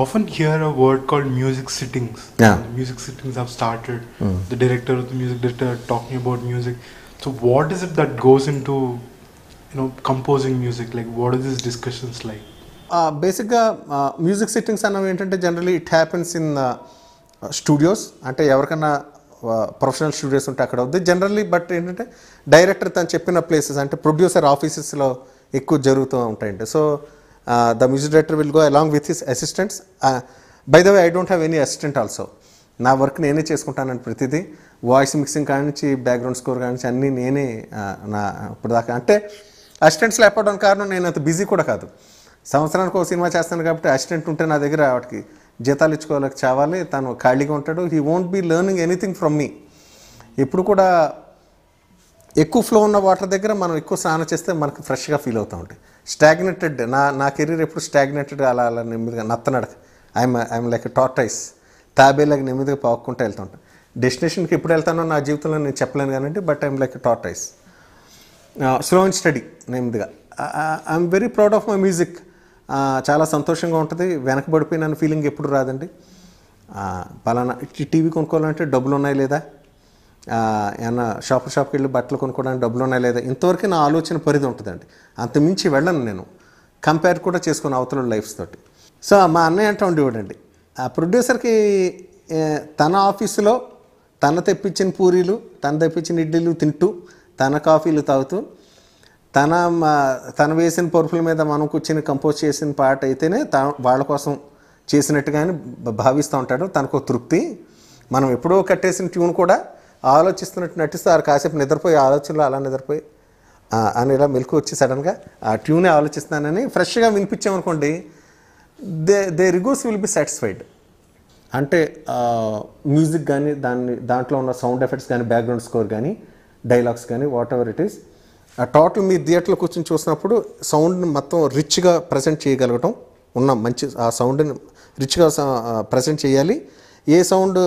often hear a word called music sittings. Yeah. Music sittings have started. The director or the music director are talking about music. So what is it that goes into, composing music? Like, what are these discussions like? బేసిక్గా music sittings అన్నవి ఏంటంటే generally it happens in studios, అంటే ఎవరికన్నా professional studios ఉంటే అక్కడ అవుద్ది generally. But ఏంటంటే director తను చెప్పిన ప్లేసెస్ అంటే ప్రొడ్యూసర్ ఆఫీసెస్లో ఎక్కువ జరుగుతూ ఉంటాయండి. So the music director will go along with his assistants. By the way I don't have any assistant also. నా వర్క్ నేనే చేసుకుంటానని ప్రతిదీ, వాయిస్ మిక్సింగ్ కాడి నుంచి బ్యాక్గ్రౌండ్ స్కోర్ కాడి నుంచి అన్నీ నేనే నా ఇప్పుడు దాకా. అంటే అసిస్టెంట్స్ లేకపోవడానికి కారణం నేను అంత బిజీ కూడా కాదు. సంవత్సరానికి ఒక సినిమా చేస్తాను కాబట్టి అసిస్టెంట్ ఉంటే నా దగ్గర వాటికి జీతాలు ఇచ్చుకోలేక చావాలి. తను ఖాళీగా ఉంటాడు. He won't be learning anything from me. ఎప్పుడు కూడా ఎక్కువ ఫ్లో ఉన్న వాటర్ దగ్గర మనం ఎక్కువ స్నానం చేస్తే మనకు ఫ్రెష్గా ఫీల్ అవుతూ ఉంటాయి. స్టాగ్నేటెడ్ నా కెరీర్ ఎప్పుడు స్టాగ్నేటెడ్ అలా నెమ్మదిగా నత్తనడక. ఐఎమ్ లైక్ టార్టైస్, తాబేలాగా నెమ్మదిగా పాక్కుంటూ వెళ్తూ ఉంటాను. డెస్టినేషన్కి ఎప్పుడు వెళ్తానో నా జీవితంలో నేను చెప్పలేను కానండి, but I'm like tortoise, slow and steady నెమ్మదిగా. I'm very proud of my music. చాలా సంతోషంగా ఉంటుంది. వెనకబడిపోయిన ఫీలింగ్ ఎప్పుడు రాదండి. పలానా టీవీ కొనుక్కోవాలంటే డబ్బులు ఉన్నాయి లేదా, ఏమన్నా షాప్కి వెళ్ళి బట్టలు కొనుక్కోవడానికి డబ్బులు ఉన్నాయి లేదా, ఇంతవరకు నా ఆలోచన పరిధి ఉంటుందండి. అంతమించి వెళ్ళను నేను, కంపేర్ కూడా చేసుకుని అవతల లైఫ్స్ తోటి. సో మా అన్నయ్య అంటూ ఉండేవాడండి, ఆ ప్రొడ్యూసర్కి తన ఆఫీసులో తన తెప్పించిన పూరీలు, తన తెప్పించిన ఇడ్లీలు తింటూ, తన కాఫీలు తాగుతూ, తన వేసిన పరుపుల మీద మనం కూర్చొని కంపోజ్ చేసిన పాట అయితేనే వాళ్ళ కోసం చేసినట్టుగానే భావిస్తూ ఉంటాడు. తనకు తృప్తి. మనం ఎప్పుడో కట్టేసిన ట్యూన్ కూడా ఆలోచిస్తున్నట్టు నటిస్తారు. కాసేపు నిద్రపోయి ఆలోచనలో అలా నిద్రపోయి అని ఇలా మెలకు వచ్చి సడన్గా ఆ ట్యూనే ఆలోచిస్తున్నానని ఫ్రెష్గా వినిపించామనుకోండి, they rigours will be satisfied. అంటే మ్యూజిక్ కానీ దాంట్లో ఉన్న సౌండ్ ఎఫెక్ట్స్ కానీ, బ్యాక్గ్రౌండ్ స్కోర్ కానీ, డైలాగ్స్ కానీ, whatever it is, total మీ థియేటర్లో కూర్చొని చూసినప్పుడు సౌండ్ని మొత్తం రిచ్గా ప్రజెంట్ చేయగలగటం, ఉన్న మంచి ఆ సౌండ్ని రిచ్గా ప్రజెంట్ చేయాలి. ఏ సౌండ్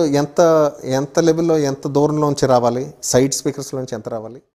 ఎంత లెవెల్లో ఎంత దూరంలోంచి రావాలి, సైడ్ స్పీకర్స్లోంచి ఎంత రావాలి.